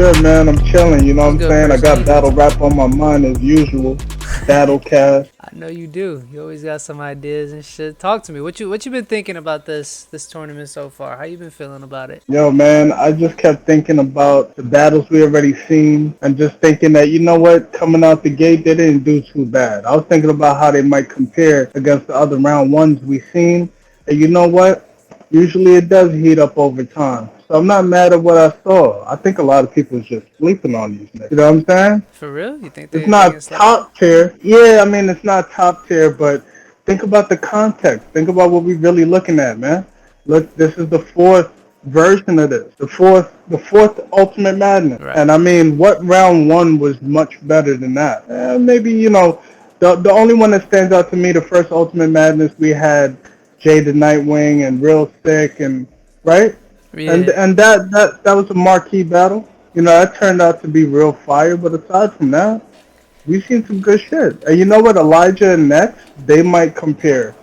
good, man? I'm chilling, you know What's what I'm good, saying? I person? got battle rap on my mind as usual. Battlecast. I know you do. You always got some ideas and shit. Talk to me. What you been thinking about this tournament so far? How you been feeling about it? Yo, man, I just kept thinking about the battles we already seen and just thinking that, you know what, coming out the gate, they didn't do too bad. I was thinking about how they might compare against the other round ones we seen. And you know what? Usually it does heat up over time. So I'm not mad at what I saw. I think a lot of people is just sleeping on these niggas. You know what I'm saying? For real? You think It's they can not slept on? top tier. Yeah, I mean it's not top tier, but think about the context. Think about what we're really looking at, man. Look, this is the fourth version of this. The fourth Ultimate Madness. Right. And I mean, what round one was much better than that? Maybe the only one that stands out to me, the first Ultimate Madness, we had Jay the Nightwing and Real Sick and right, and Yeah. and that was a marquee battle. That turned out to be real fire. But aside from that, we've seen some good shit. And you know what? Elijah and Next, they might compare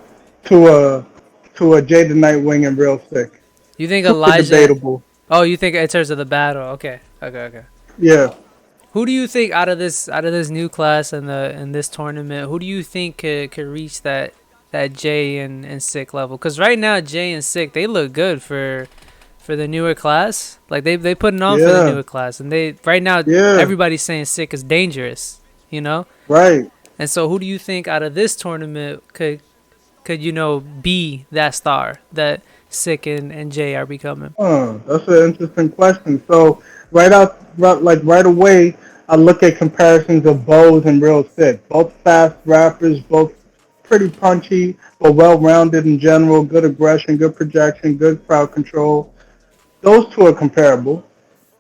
to a Jay the Nightwing and Real Sick. You think Super Elijah? debatable. Oh, you think in terms of the battle? Okay. Okay. Okay. Yeah. Who do you think out of this new class and this tournament? Who do you think could reach that Jay and Sick level? Because right now Jay and Sick they look good for the newer class. Like they putting on for the Yeah. newer class, and they right now Yeah. everybody's saying Sick is dangerous, you know. Right. And so who do you think out of this tournament could be that star that Sick and Jay are becoming? That's an interesting question. So right away, I look at comparisons of Bose and Real Sick. Both fast rappers, both pretty punchy, but well-rounded in general. Good aggression, good projection, good crowd control. Those two are comparable.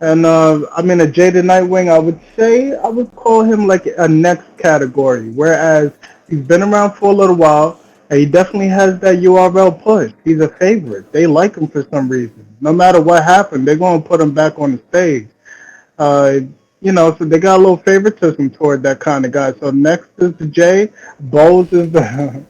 And I mean, a Jada Nightwing, I would say I would call him like a next category. Whereas he's been around for a little while, and he definitely has that URL push. He's a favorite. They like him for some reason. No matter what happened, they're going to put him back on the stage. Uh, so they got a little favoritism toward that kind of guy. So next is the J. Bose is the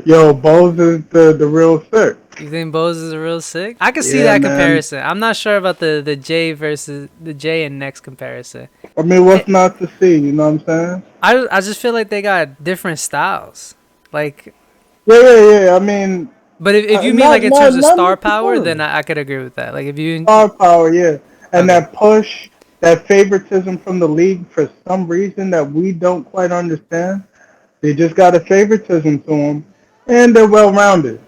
Bose is the real Sick. You think Bose is a real Sick? I can see Yeah, that man. comparison. I'm not sure about the Jay versus the Jay and Next comparison. I mean, Eh, what's not to see? You know what I'm saying? I just feel like they got different styles. Like, Yeah, yeah, yeah. I mean, but if you mean not like in terms of not star power, then necessarily I could agree with that. Like if you star power, yeah, and okay, that push, that favoritism from the league for some reason that we don't quite understand. They just got a favoritism to them, and they're well rounded.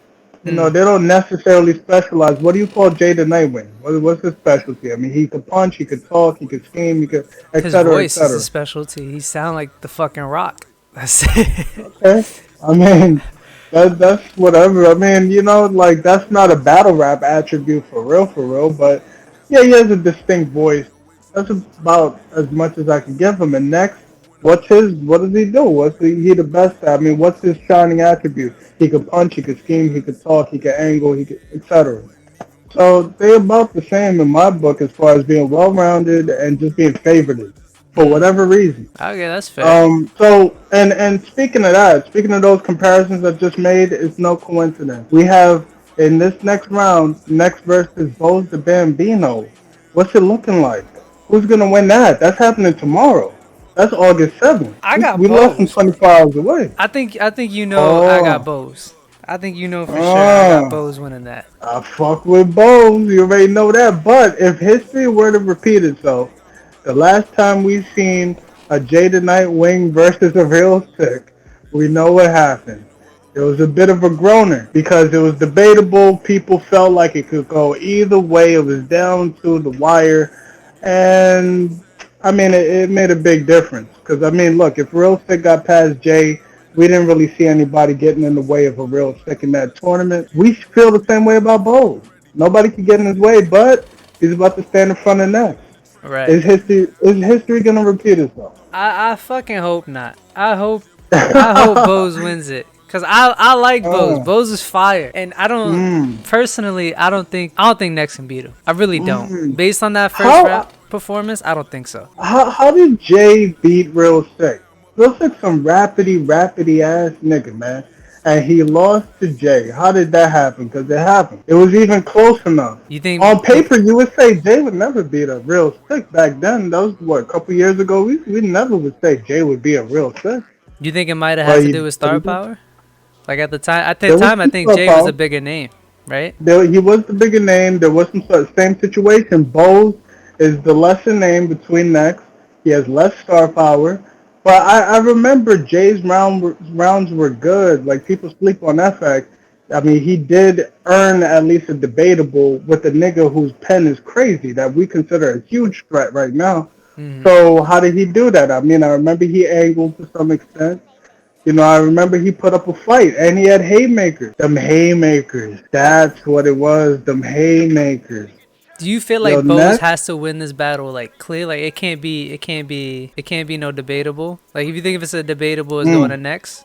hmm. They don't necessarily specialize. What do you call Jay the Nightwing? What's his specialty? I mean, he could punch, he could talk, he could scheme, he could, et His cetera, et voice is his cetera. specialty. He sound like the fucking Rock. That's it. Okay, I mean, that's whatever. I mean, like that's not a battle rap attribute for real. But yeah, he has a distinct voice. That's about as much as I can give him. And next, what does he do? He the best at? I mean, what's his shining attribute? He could punch, he could scheme, he could talk, he could angle, he could, etc. So they're about the same in my book as far as being well-rounded and just being favorited for Hmm. whatever reason. Okay, that's fair. So and speaking of that, speaking of those comparisons I just made, it's no coincidence. We have in this next round, next versus Bose the Bambino. What's it looking like? Who's gonna win that? That's happening tomorrow. That's August 7th. I We, got we less than Bose. 24 hours away. I think I got Oh, Bose. I think for sure I got oh, Bose winning that. I fuck with Bose. You already know that. But if history were to repeat itself, the last time we seen a Jada Nightwing versus a Real Sick, we know what happened. It was a bit of a groaner because it was debatable. People felt like it could go either way. It was down to the wire. And, I mean, it made a big difference. Because, I mean, look, if Real Sick got past Jay, we didn't really see anybody getting in the way of a Real Sick in that tournament. We feel the same way about Bowles. Nobody could get in his way, but he's about to stand in front of next. Right. Is history gonna repeat itself? I fucking hope not. I hope Bose wins it. Cause I like Bose. uh, Bose is fire, and I don't mm, personally. I don't think Nex can beat him. I really don't. mm. Based on that first How rap performance, I don't think so. how did Jay beat Real Sick? Real Sick's some rapidy ass nigga, man. and he lost to Jay. How did that happen? Because it happened. It was even close enough. You think On paper, you would say Jay would never beat a real six back then. That was what, a couple years ago. We never would say Jay would be a real six. you think it might have had But to do with but star he did. power? Like at the There was time, I some think star Jay was a power. bigger name, right? He was the bigger name. There was some sort of same situation. Bose is the lesser name between necks. He has less star power. But I remember Jay's rounds were good. Like, people sleep on that fact. I mean, he did earn at least a debatable with a nigga whose pen is crazy that we consider a huge threat right now. Hmm. So how did he do that? I mean, I remember he angled to some extent. You know, I remember he put up a fight and he had haymakers. Them haymakers. That's what it was. Them haymakers. Do you feel Yo, like Bose next. has to win this battle like clear? Like it can't be no debatable. Like if you think if it's a debatable, it's going Mm, to next.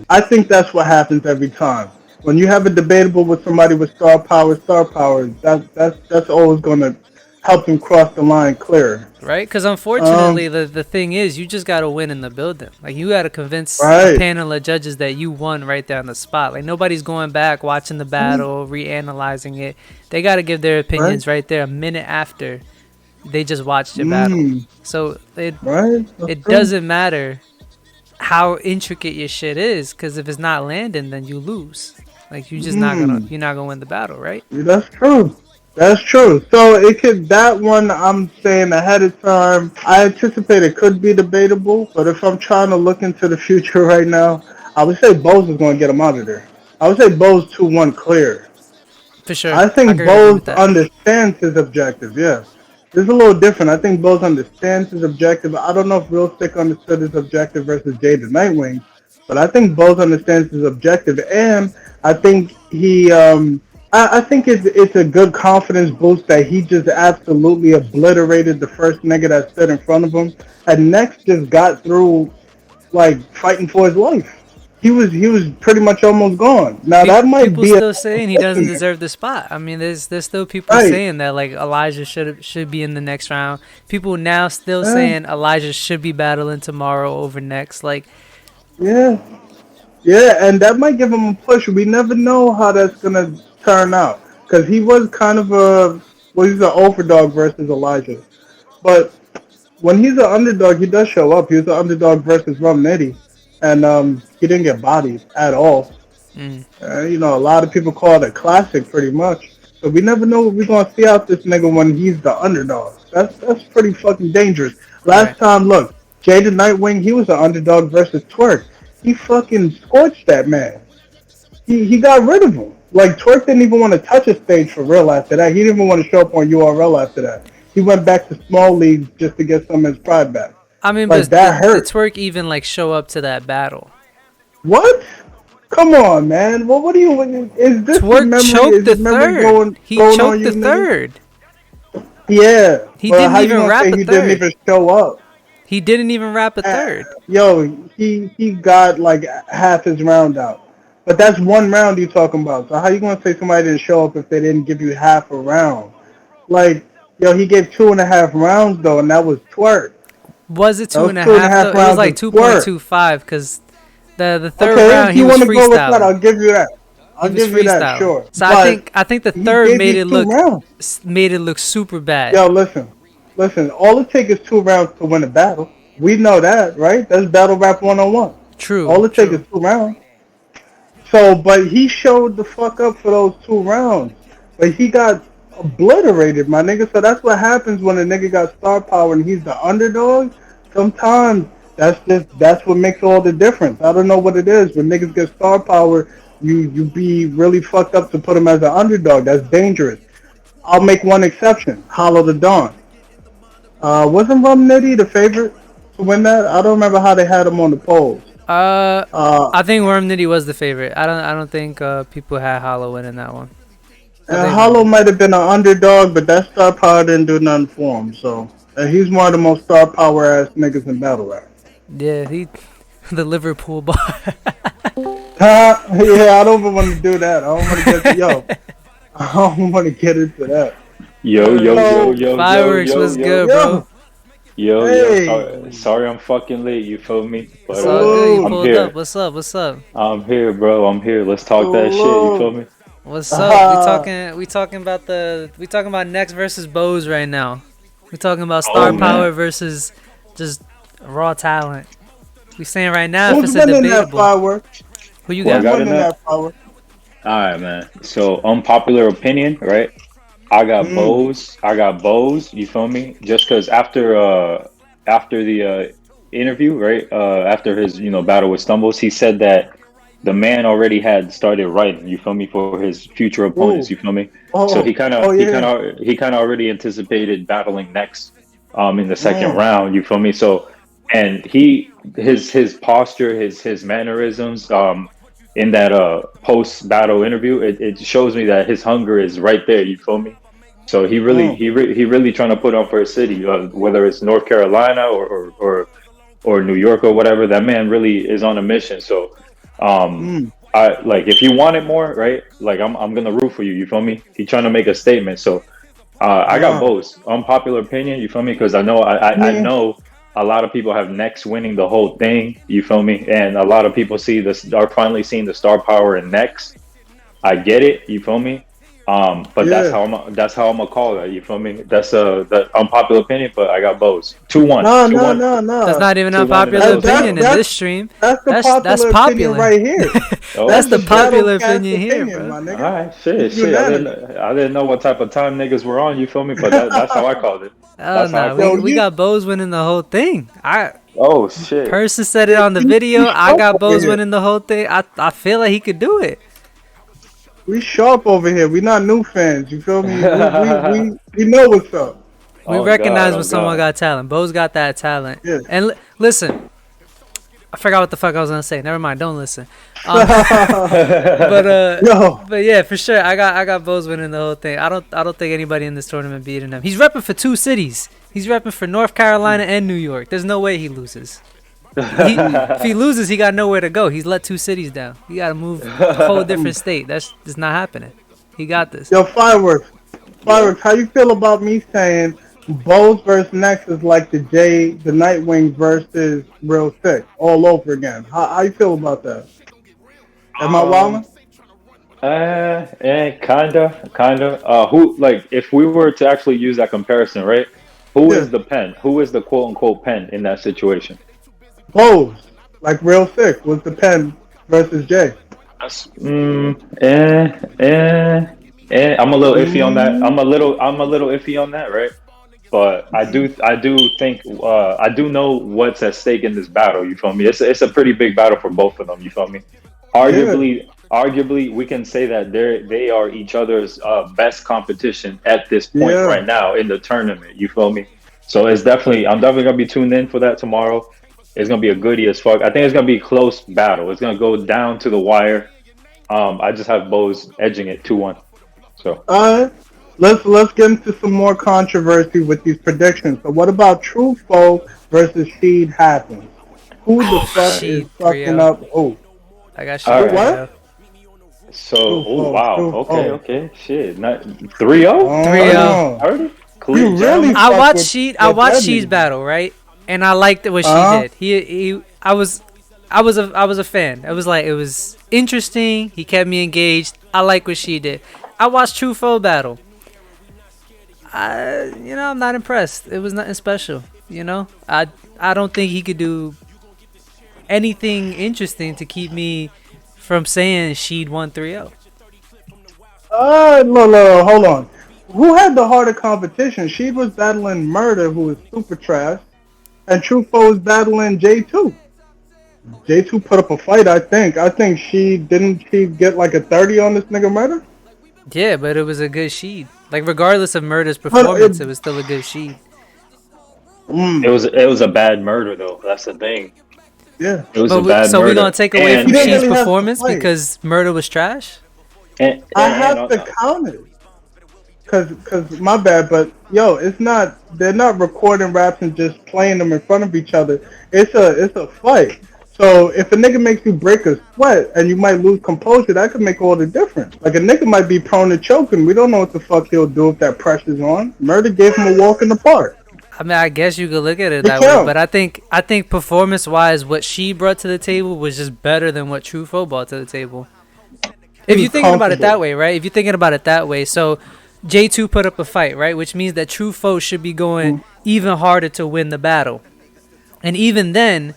I think that's what happens every time. When you have a debatable with somebody with star power, that's always gonna help them cross the line clear. Right? Because Um, unfortunately, the thing is, you just got to win in the building. Like, you got to convince a right. panel of judges that you won right there on the spot. Like, nobody's going back, watching the Mm, battle, reanalyzing it. They got to give their right. opinions right there a minute after they just watched your battle. Mm, So, right. That's it true. doesn't matter how intricate your shit is, because if it's not landing, then you lose. Like, Mm. you're not gonna win the battle, right? That's true. That's true. So it could, that one I'm saying ahead of time. I anticipate it could be debatable, but if I'm trying to look into the future right now, I would say Bose is going to get him out of there. I would say Bose 2-1 clear. For sure. I I think could agree with Bose that. understands his objective. Yeah, this is a little different. I think Bose understands his objective. I don't know if Real Stick understood his objective versus Jay the Nightwing, but I think Bose understands his objective, and I think I think it's a good confidence boost that he just absolutely obliterated the first nigga that stood in front of him, and next just got through like fighting for his life. He was pretty much almost gone. Now that might People be a still saying he doesn't testament, deserve the spot. I mean, there's still people right? saying that like Elijah should be in the next round. People now still Yeah, saying Elijah should be battling tomorrow over next. Like, yeah, yeah, and that might give him a push. We never know how that's gonna turn out because he was kind of a, well, he's an overdog versus Elijah, but when he's an underdog, he does show up. He was an underdog versus Rum Nitty, and he didn't get bodied at all. mm, You know, a lot of people call it a classic, pretty much. So we never know what we're gonna see out this nigga when he's the underdog. That's pretty fucking dangerous. right. Last time, look, Jada Nightwing, he was an underdog versus Twerk. He fucking scorched that man. He got rid of him. Like, Twerk didn't even want to touch a stage for real after that. He didn't even want to show up on URL after that. He went back to small leagues just to get some of his pride back. I mean, Like, but that did hurt. Twerk even like show up to that battle? What? Come on, man. Well, what do you? Is this the Twerk memory? choked Is the the memory third. He going on choked the you, nigga? third. Yeah. He Well, didn't how you even gonna rap say a he didn't third. even show up? He didn't even rap a Uh, third. Yo, he got like half his round out. But that's one round you talking about. So how you gonna say somebody didn't show up if they didn't give you half a round? Like, yo, he gave 2.5 rounds though, and that was Twerk. Was it That two was and a two and a half though? half It was rounds like of Twerk. 2.25 because the third Okay, if round he you was want to go with that, freestyling. I'll give you that. He I'll was give you that, freestyling. sure. So But I think the he third gave you 2 rounds. made it look super bad. Yo, listen. All it takes is 2 rounds to win a battle. We know that, right? That's battle rap 101. True, All it takes is true. 2 rounds. So, but he showed the fuck up for those 2 rounds. But he got obliterated, my nigga. So that's what happens when a nigga got star power and he's the underdog. Sometimes that's what makes all the difference. I don't know what it is. When niggas get star power, you be really fucked up to put him as an underdog. That's dangerous. I'll make one exception. Hollow the Dawn. Wasn't Rum Nitty the favorite to win that? I don't remember how they had him on the polls. Uh, Uh, I think Worm Nitty was the favorite. I don't think people had Hollow in that one. I and think Worm Hollow Nitty. might have been an underdog, but that star power didn't do nothing for him. So he's one of the most star power ass niggas in battle rap. Yeah, he the Liverpool bar. Huh? Yeah, I don't even want to do that. I don't want to get I don't want to get into that. Yo, yo, yo, So yo, yo, Fireworks yo, was yo. good, bro. yo, Yo, sorry, Hey, sorry I'm fucking late, you feel me? But It's all good. You I'm salute, pulled up. here. What's up? What's up? I'm here, bro. I'm here. Let's talk that shit, you feel salute. me? What's up? Ah, We talking about Next versus Bose right now. We talking about Oh star power man. versus just raw talent. We saying right now if who's it's a winning that debatable. firework? Who you Who I Who's got? got in winning that? that firework? Alright, man. So unpopular opinion, right? I got Mm. Bose. I got Bose, you feel me? Just cause after the interview, right? After his, battle with Stumbles, he said that the man already had started writing, you feel me, for his future opponents, you Oh, feel me? So he oh, kind of oh he kind yeah. of he kind of already anticipated battling next in the second Mm. round, you feel me? So and his posture, his mannerisms in that post battle interview, it shows me that his hunger is right there, you feel me? So Mm. he really trying to put on for a city, whether it's North Carolina or New York or whatever. That man really is on a mission. So, um, Mm. I like if you want it more, right? Like I'm gonna root for you. You feel me? He trying to make a statement. So, I got Ah. both. Unpopular opinion. You feel me? Because I Yeah. know a lot of people have Next winning the whole thing. You feel me? And a lot of people see this are finally seeing the star power in Next. I get it. You feel me? But Yeah. that's how I'm gonna call that. You feel me? That's the unpopular opinion, but I got both. 2-1, No, two no, one, no, That's no. not even 2-1 in the unpopular That, Bose that, opinion battle. in that, this stream. that's the That's popular opinion popular. right here. Oh That's That's the the shit. popular battlecast opinion here, opinion, bro. my All nigga. right, It's shit. unanimous. I didn't know what type of time niggas were on. You feel me? But that's how I called it. Oh That's how I no, Yo, called it. we got Bose winning the whole thing. I Oh shit. Person said it yeah, on the we video. I sharp got over Bose here. winning the whole thing. I feel like he could do it. We sharp over here. We not new fans. You feel me? We know what's up. We Oh god. recognize when Oh someone god. got talent. Bose got that talent. Yeah. And listen, I forgot what the fuck I was gonna say. Never mind. Don't listen. Um, but Yo, but yeah, for sure. I got Bose winning the whole thing. I don't think anybody in this tournament beating him. He's repping for two cities. He's repping for North Carolina and New York. There's no way he loses. mm, If he loses, he got nowhere to go. He's let two cities down. He got to move a whole mm. different state. That's just not happening. He got this. Yo, fireworks. Yeah. Fireworks. How you feel about me saying Bose versus Nex is like the Nightwing versus Real Sick all over again? How you feel about that? Am I Um. wilding? Kinda. Who like if we were to actually use that comparison, right? Who Yeah. is the pen? Who is the quote unquote pen in that situation? Bose, like Real Sick, was the Pen versus Jay. That's, I'm a little iffy on that. Mm, I'm a little iffy on that, right? But I do think, I do know what's at stake in this battle. You feel me? It's a pretty big battle for both of them. You feel me? yeah, Arguably, we can say that they are each other's best competition at this point yeah. right now in the tournament. You feel me? So I'm definitely gonna be tuned in for that tomorrow. It's gonna be a goodie as fuck. I think it's gonna be a close battle. It's gonna go down to the wire. I just have Bose edging it 2-1. So Alright. Let's get into some more controversy with these predictions. So what about True Foe versus Sheed Happens? Who the fuck is Sheed fucking 3-0. up? Oh, I got all Sheed who right. what? 3-0. So True oh Foe, wow. True Okay, Foe. okay. Shit. Not 3-0? Already? 3-0. Oh, Already? Clear you really gentlemen? I fuck watched I with watched that Sheed's nigga. battle, right? And I liked what she Uh, did. I was a fan. It was interesting. He kept me engaged. I like what she did. I watched True Foe battle. I'm not impressed. It was nothing special. I don't think he could do anything interesting to keep me from saying Sheed won 3-0. no, hold on. Who had the harder competition? She was battling Murder, who was super trash, and True Foe was battling J2. J2 put up a fight, I think. I think she get like a 30 on this nigga Murder? Yeah, but it was a good Sheed. Like regardless of Murder's But performance, it was still a good Sheed. mm, It was a bad murder though. That's the thing. yeah. It was a But bad so we gonna murder. take away He from didn't Sheed's really have to performance fight. because Murder was trash? I And have to count it. Cause my bad, but yo, they're not recording raps and just playing them in front of each other. It's a fight. So if a nigga makes you break a sweat and you might lose composure, that could make all the difference. Like a nigga might be prone to choking. We don't know what the fuck he'll do if that pressure's on. Murder gave him a walk in the park. I mean, I guess you could look at it He that way, can. but I think performance wise, what she brought to the table was just better than what Truffaut brought to the table. He If you're was thinking about it that comfortable. way, right? If you're thinking about it that way, so J2 put up a fight, right? Which means that Truffaut should be going Mm. even harder to win the battle. And even then,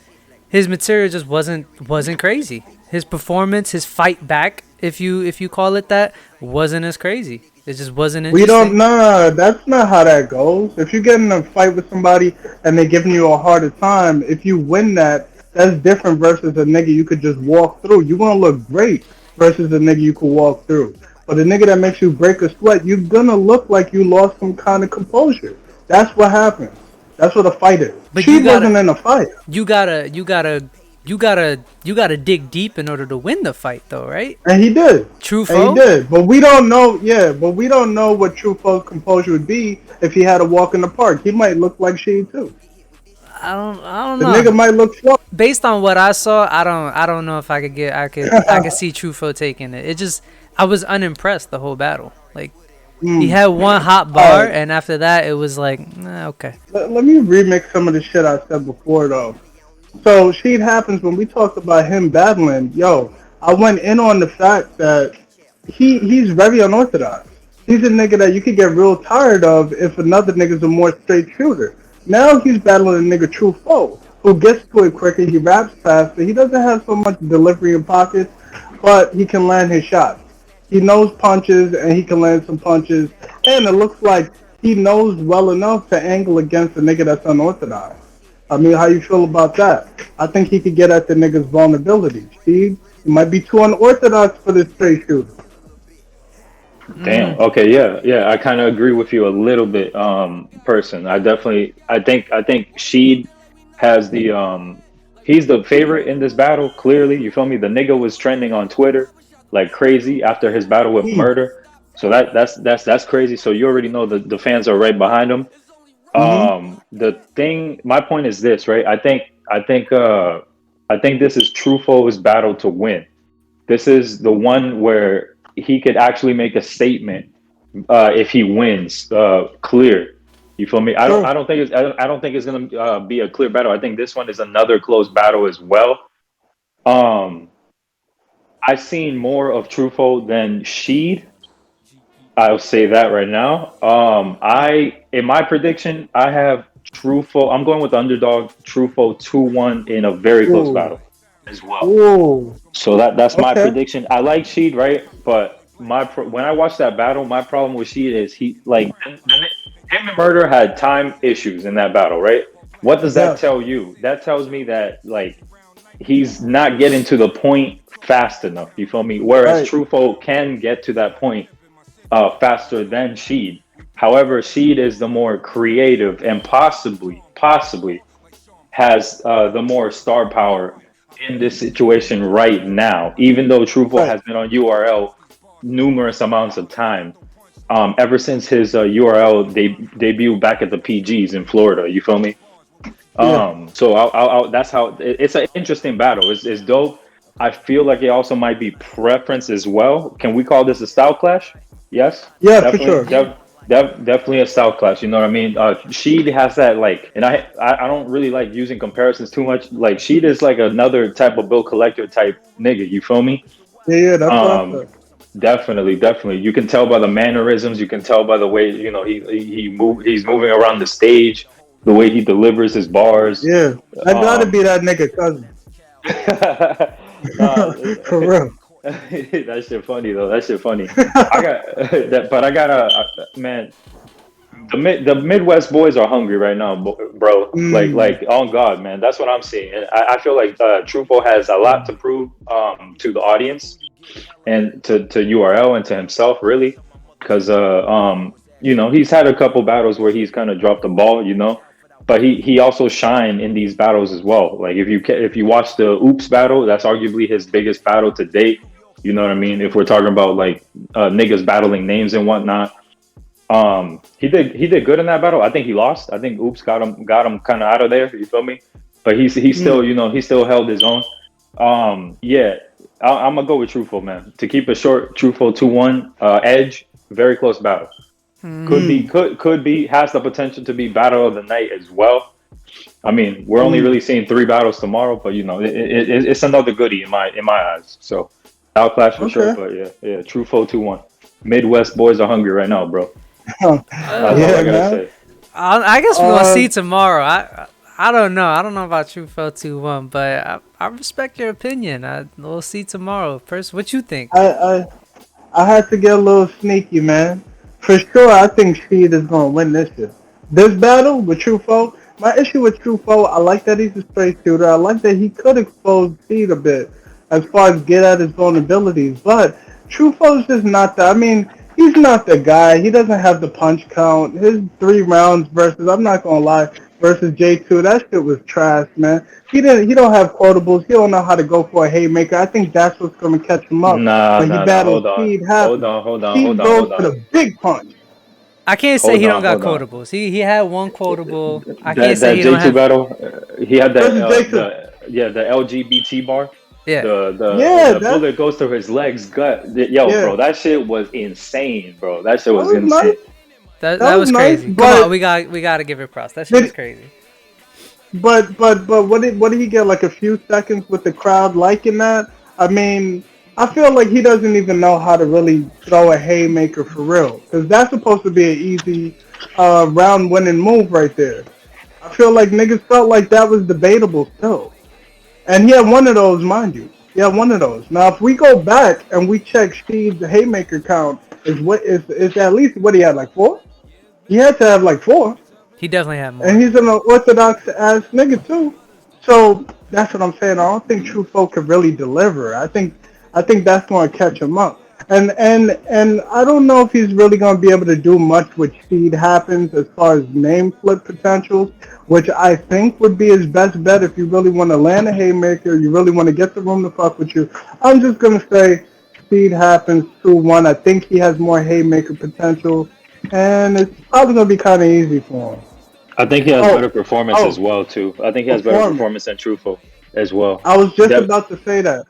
his material just wasn't crazy. His performance, his fight back, if you call it that, wasn't as crazy. It just wasn't We don't interesting. nah, that's not how that goes. If you get in a fight with somebody and they're giving you a harder time, if you win that, that's different versus a nigga you could just walk through. You gonna look great versus a nigga you could walk through. But a nigga that makes you break a sweat, you're gonna look like you lost some kind of composure. That's what happens. That's what a fight is. But She wasn't in a fight. you gotta you gotta dig deep in order to win the fight, though, right? And he did. And he Truffaut, did. But we don't know, yeah, but we don't know what Truffaut's composure would be if he had a walk in the park. He might look like she too. I don't The know. nigga might look slow. Based on what I saw, I don't know if I could see Truffaut taking it. It just I was unimpressed the whole battle. Like he had one hot bar, Alright, and after that it was like, okay. let me remix some of the shit I said before though. So shit happens when we talked about him battling. Yo, I went in on the fact that he's very unorthodox. He's a nigga that you could get real tired of if another nigga's a more straight shooter. Now he's battling a nigga True Foe who gets to it quicker. He raps faster. He doesn't have so much delivery in pockets, but he can land his shots. He knows punches and he can land some punches. And it looks like he knows well enough to angle against a nigga that's unorthodox. I mean, how you feel about that? I think he could get at the nigga's vulnerability. Steve, he might be too unorthodox for this straight shooter. Damn. Okay. Yeah. Yeah. I kind of agree with you a little bit. Person. I think Sheed has the he's the favorite in this battle. Clearly, you feel me. The nigga was trending on Twitter like crazy after his battle with Mm-hmm. Murder. So that's crazy. So you already know the fans are right behind him. The thing, my point is this, right? I think this is Trufo's battle to win. This is the one where he could actually make a statement if he wins clear. You feel me? I don't. Sure. I don't think it's. I don't think it's gonna be a clear battle. I think this one is another close battle as well. Um, I've seen more of Trufo than Sheed. I'll say that right now. In my prediction, I have Trufo. I'm going with the underdog Trufo 2-1 in a very close Ooh. battle as well. Ooh. So that's my Okay. prediction. I like Sheed, right? But when I watched that battle, my problem with Sheed is him and Murder had time issues in that battle, right? What does that Yes. tell you? That tells me that like he's not getting to the point fast enough. You feel me? Whereas Right. Trufo can get to that point faster than Sheed. However, Sheed is the more creative and possibly has the more star power in this situation right now. Even though Trufo Right. has been on URL numerous amounts of time, ever since his URL debut back at the PGs in Florida. You feel me? Yeah. So that's how it's an interesting battle. It's dope. I feel like it also might be preference as well. Can we call this a style clash? Yes, Yeah, for definitely, sure. definitely a style clash. You know what I mean? Sheed has that like, and I don't really like using comparisons too much. Like Sheed is like another type of bill collector type nigga. You feel me? Yeah, that's what I Um, said. definitely. You can tell by the mannerisms. You can tell by the way he's moving around the stage, the way he delivers his bars. Yeah. I gotta Um, be that nigga cousin. nah, For real. that shit funny though. That shit funny. I got that, but I got a man. The Midwest boys are hungry right now, bro. Mm. Like on God, man. That's what I'm seeing, and I feel like Trupo has a lot to prove to the audience and to URL and to himself, really, because he's had a couple battles where he's kind of dropped the ball, but he also shined in these battles as well. Like if you watch the Oops battle, that's arguably his biggest battle to date. You know what I mean? If we're talking about like niggas battling names and whatnot, he did good in that battle. I think he lost. I think Oops got him kind of out of there. You feel me? But he still Mm. he still held his own. Yeah, I'm gonna go with Truthful, man. To keep it short, Truthful 2-1. Edge, very close battle. Could be, has the potential to be battle of the night as well. I mean, we're only Mm. really seeing 3 battles tomorrow, but it's another goodie in my eyes. So outclass for sure, Okay. but yeah, true foe 2-1. Midwest boys are hungry right now, bro. That's all I Yeah, gotta man. say. I guess we're gonna Uh, see tomorrow. I don't know. I don't know about True Foe 2-1, but I respect your opinion. We'll see tomorrow. First, what you think? I, I I had to get a little sneaky, man. For sure, I think Speed is gonna win this year. This battle with Truffaut, my issue with Truffaut, I like that he's a straight shooter. I like that he could expose Speed a bit as far as get at his vulnerabilities. But Truffaut's just not the. I mean, he's not the guy. He doesn't have the punch count. His 3 rounds versus, I'm not gonna lie, versus J2, that shit was trash, man. He don't have quotables. He don't know how to go for a haymaker. I think that's what's gonna catch him up Nah, when he nah, nah. battles Hold on. Speed Hold happens. on, hold on, hold Speed on, goes hold for on. the big punch. I can't say Hold he don't on, got hold on. quotables. He had one quotable. I can't That say that he don't J2 have. battle, he had that Versus J2. the LGBT bar. Yeah, Yeah, The that's bullet goes through his legs, gut. Yo, yeah. bro, that shit was insane, bro. That shit That was was insane. nice. that That was was nice, crazy. Come on, but we gotta give it props. That shit was crazy. but what did he get, like a few seconds with the crowd liking that? I mean, I feel like he doesn't even know how to really throw a haymaker for real, because that's supposed to be an easy round winning move right there. I feel like niggas felt like that was debatable still. And he had one of those, mind you. He had one of those. Now, if we go back and we check Steve's haymaker count, is at least what he had, like 4? He had to have like 4, He definitely had and more. he's an orthodox ass nigga too. So that's what I'm saying. I don't think True Folk can really deliver. I think that's going to catch him up. And I don't know if he's really going to be able to do much with Speed happens as far as name flip potentials, which I think would be his best bet if you really want to land a haymaker, you really want to get the room to fuck with you. I'm just going to say Speed happens 2-1. I think he has more haymaker potential, and it's probably going to be kind of easy for him. I think he has Oh, better performance as oh, well too. I think he has better performance. performance than Truthful as well. I was just That about to say that.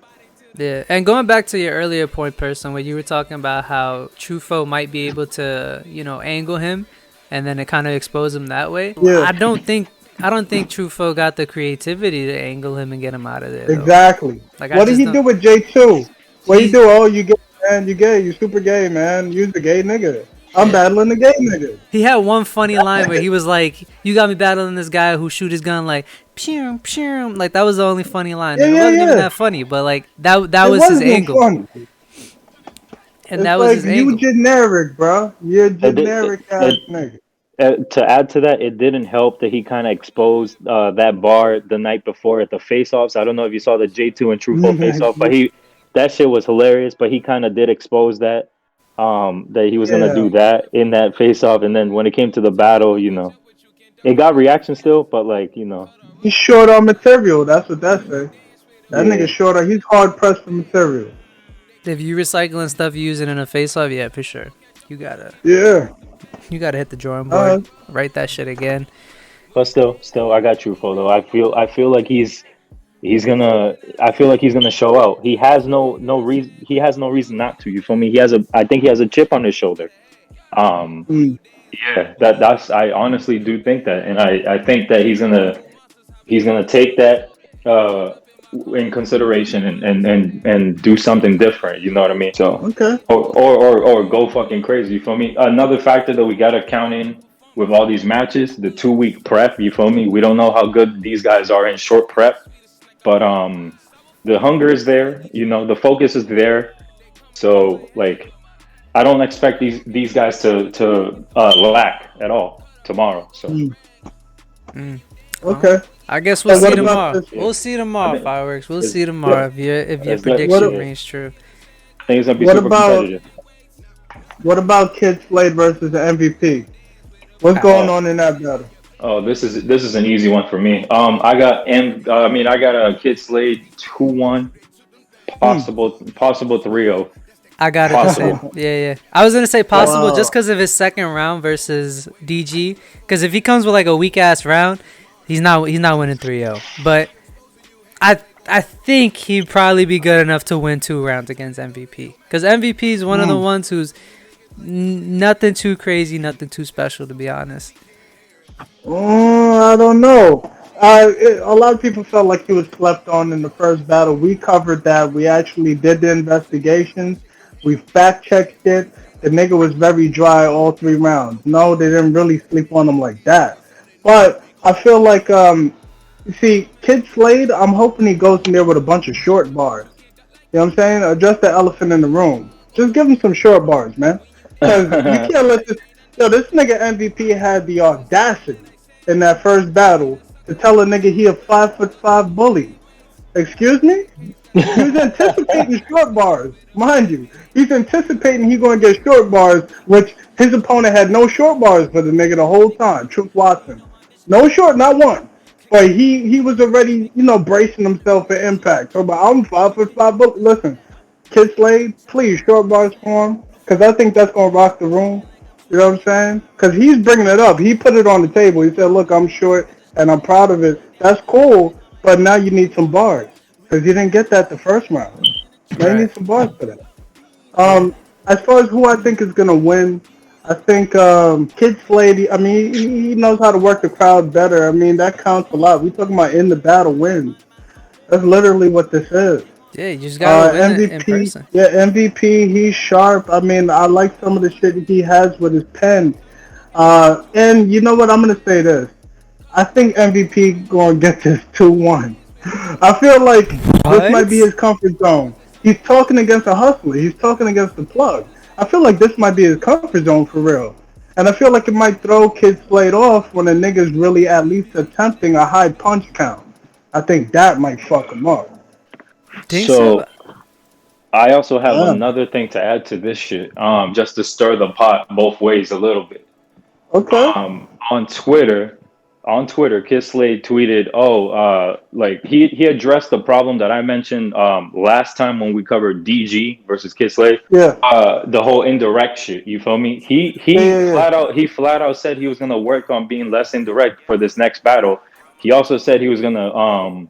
Yeah, and going back to your earlier point, person, where you were talking about how Truffaut might be able to, angle him, and then it kind of expose him that way. Yeah, I don't think Truffaut got the creativity to angle him and get him out of there, though. exactly. Like I What did just he don't. do with J2? What he He, do? Oh, you gay, man. You gay. You super gay, man. You's the gay nigga. I'm yeah. battling the gay nigga. He had one funny line where he was like, "You got me battling this guy who shoot his gun like, pew pew." Like that was the only funny line. Yeah, And it yeah, wasn't even yeah. that funny, but like that It was his wasn't angle, funny. and It's that was like his you angle. generic, bro. You're a it, it, generic ass it, nigga. to add to that, it didn't help that he kind of exposed that bar the night before at the face-offs. I don't know if you saw the J2 and Truthful face-off, but that shit was hilarious. But he kind of did expose that he was gonna Yeah. do that in that face-off, and then when it came to the battle, it got reaction still, but He's short on material. That's what that say. That yeah. nigga short on. He's hard pressed for material. If you recycling stuff, you use it in a face off, yeah, for sure. You gotta Yeah. you gotta hit the drawing Uh, board, write that shit again. But still, I got Truthful though. I feel like he's gonna. I feel like he's gonna show out. He has no reason. He has no reason not to. You feel me? I think he has a chip on his shoulder. Um, mm, yeah, that's. I honestly do think that, and I think that he's gonna take that in consideration and do something different. You know what I mean? So, okay. or go fucking crazy. You feel me? Another factor that we gotta count in with all these matches, the 2 week prep. You feel me? We don't know how good these guys are in short prep, but the hunger is there. The focus is there. So like, I don't expect these guys to lack at all tomorrow. So Mm, Mm. okay. I guess So we'll what see about tomorrow. this? We'll see I tomorrow, mean, fireworks. We'll it's, see tomorrow yeah, if your it's that, What prediction yeah. rings true. I think it's gonna be What super about competitive. what about Kid Slade versus the MVP? What's going Oh, on in that battle? oh, this is an easy one for me. I got a Kid Slade 2-1, Hmm. possible 3-0, I got it the same. possible. Yeah. I was gonna say That possible just Wow. because of his second round versus DG. Because if he comes with like a weak ass round, he's not winning 3-0. But I think he'd probably be good enough to win 2 rounds against MVP. Because MVP is one of the Hmm. ones who's Nothing too crazy, nothing too special, to be honest. I don't know. A lot of people felt like he was slept on in the first battle. We covered that. We actually did the investigations. We fact checked it. The nigga was very dry all 3 rounds. No, they didn't really sleep on him like that. But I feel like, you see, Kid Slade, I'm hoping he goes in there with a bunch of short bars. You know what I'm saying? Address the elephant in the room. Just give him some short bars, man. Because you can't let this. Yo, this nigga MVP had the audacity in that first battle to tell a nigga he a 5'5" bully. Excuse me? He was anticipating short bars, mind you. He's anticipating he's going to get short bars, which his opponent had no short bars for the nigga the whole time. Truth Watson, no short, not one. But he was already, bracing himself for impact. So, but I'm 5'5", but listen, Kid Slade, please, short bars for him, because I think that's going to rock the room. You know what I'm saying? Because he's bringing it up. He put it on the table. He said, look, I'm short, and I'm proud of it. That's cool, but now you need some bars, because you didn't get that the first round. Now you Right. need some bars for that. Yeah. As far as who I think is going to win, I think Kid Slade, I mean, he knows how to work the crowd better. I mean, that counts a lot. We talking about in the battle wins. That's literally what this is. Yeah, you just gotta win it in MVP, person. yeah, MVP, he's sharp. I mean, I like some of the shit he has with his pen. And you know what? I'm going to say this. I think MVP going to get this 2-1. I feel like this might be What? his comfort zone. He's talking against a hustler. He's talking against the plug. I feel like this might be his comfort zone for real. And I feel like it might throw Kid Slade off when a nigga's really at least attempting a high punch count. I think that might fuck him up. Think so? So I also have Yeah. another thing to add to this shit, just to stir the pot both ways a little bit. Okay. On Twitter, Kid Slade tweeted, "Oh, like he addressed the problem that I mentioned last time when we covered DG versus Kid Slade, Yeah. the whole indirect shit. You feel me? He Yeah, he yeah, yeah. flat out said he was gonna work on being less indirect for this next battle. He also said he was gonna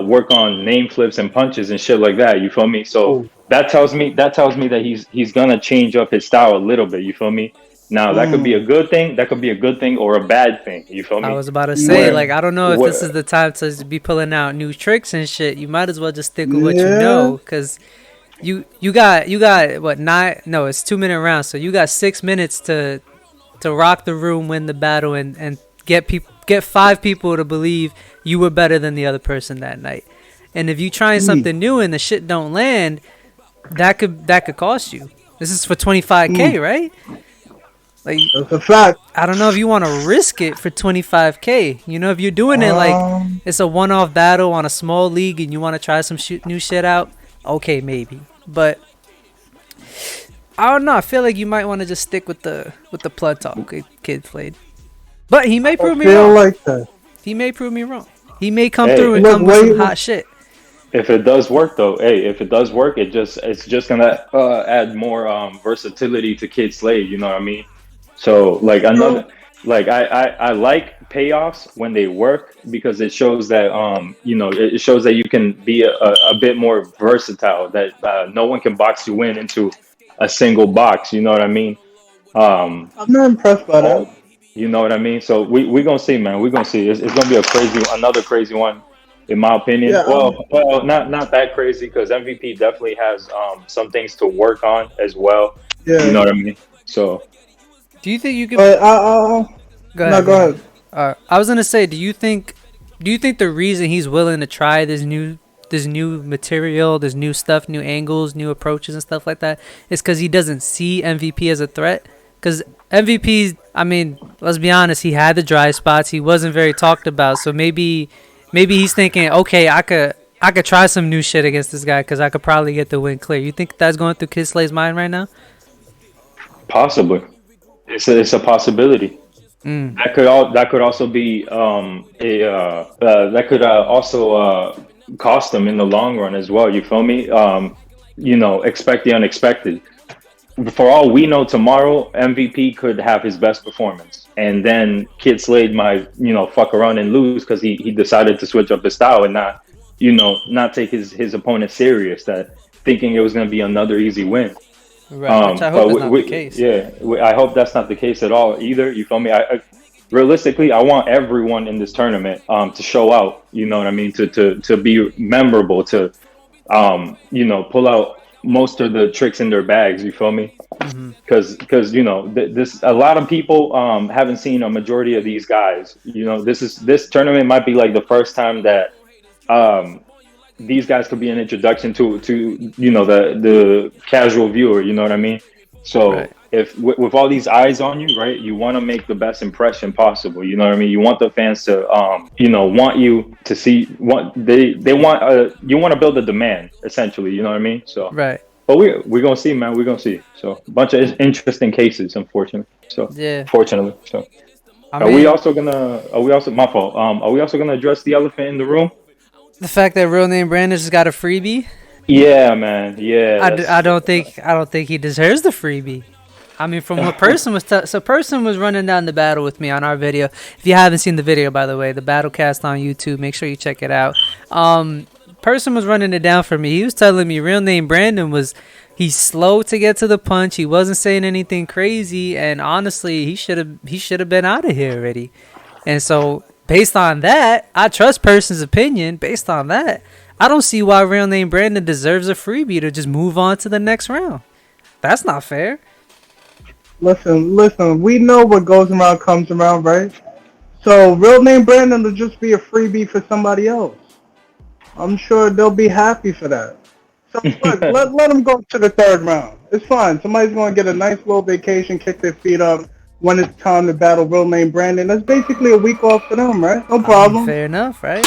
work on name flips and punches and shit like that. You feel me? So Oh. that tells me that he's gonna change up his style a little bit. You feel me? Now that could be a Mm. good thing. That could be a good thing or a bad thing. You feel I me? was about to say, Where like, Mm. I don't know if this is where the time to be pulling out new tricks and shit. You might as well just stick with what you Yeah. know, cause you got what 9? No, it's 2 minute rounds, so you got 6 minutes to rock the room, win the battle, and get 5 people to believe you were better than the other person that night. And if you trying Mm. something new and the shit don't land, that could cost you. This is for 25K, Mm. right? Like, That's a fact. I don't know if you want to risk it for 25K. You know, if you're doing it like Um. it's a one-off battle on a small league and you want to try some new shit out, okay, maybe. But I don't know. I feel like you might want to just stick with the plug talk, Kid Slade. But he may I prove me feel wrong. like that. He may prove me wrong. He may come hey, through and Look, come with some wait. hot shit. if it does work though, hey, if it does work, it's just gonna add more versatility to Kid Slade. You know what I mean? So like True. another, like I like payoffs when they work because it shows that it shows that you can be a bit more versatile. That no one can box you into a single box. You know what I mean? Um, I'm not impressed by that. all, you know what I mean? So we gonna see, man. We gonna see. It's gonna be another crazy one, in my opinion. Yeah. Well, not that crazy because MVP definitely has some things to work on as well. You Yeah. know what I mean? So Do you think you could But go no, ahead? Go go ahead. ahead. I was gonna say, do you think the reason he's willing to try this new material, this new stuff, new angles, new approaches and stuff like that is because he doesn't see MVP as a threat? Because MVP, I mean, let's be honest, he had the dry spots. He wasn't very talked about, so maybe he's thinking, okay, I could try some new shit against this guy because I could probably get the win clear. You think that's going through Kid Slade's mind right now? possibly, it's a possibility. Mm. That could also be that could also cost them in the long run as well. You feel me? Expect the unexpected. For all we know, tomorrow MVP could have his best performance, and then Kid Slade might fuck around and lose because he decided to switch up his style and not take his opponent serious, that thinking it was going to be another easy win. Right, which I hope is not the But case. I hope that's not the case at all either. You feel me? Realistically, I want everyone in this tournament to show out. You know what I mean? To be memorable. To pull out most of the tricks in their bags. You feel me? Hmm. Because this a lot of people haven't seen a majority of these guys. This tournament might be like the first time that um, these guys could be an introduction to the casual viewer. You know what I mean? Right. So if with all these eyes on you, right, you want to make the best impression possible. You know what I mean? You want the fans to want you to see what they want. You want to build a demand essentially. You know what I mean? So. Right. But we're gonna see, man. We're gonna see. So a bunch of interesting cases, unfortunately. So Yeah. fortunately. So I are we mean, also gonna? Are we also my fault? Are we also gonna address the elephant in the room? the fact that real name Brandon just got a freebie. Yeah, man. Yeah. I don't think he deserves the freebie. I mean, from what person was so person was running down the battle with me on our video. If you haven't seen the video, by the way, the Battlecast on YouTube, make sure you check it out. Person was running it down for me. He was telling me real name Brandon he's slow to get to the punch. He wasn't saying anything crazy, and honestly, he should have been out of here already. And so, based on that, I trust person's opinion. Based on that, I don't see why real name Brandon deserves a freebie to just move on to the next round. That's not fair. Listen. We know what goes around comes around, right? So real name Brandon will just be a freebie for somebody else. I'm sure they'll be happy for that. So look, let them go to the third round. It's fine. Somebody's going to get a nice little vacation, kick their feet up when it's time to battle real name Brandon. That's basically a week off for them, right? No problem. Fair enough, right?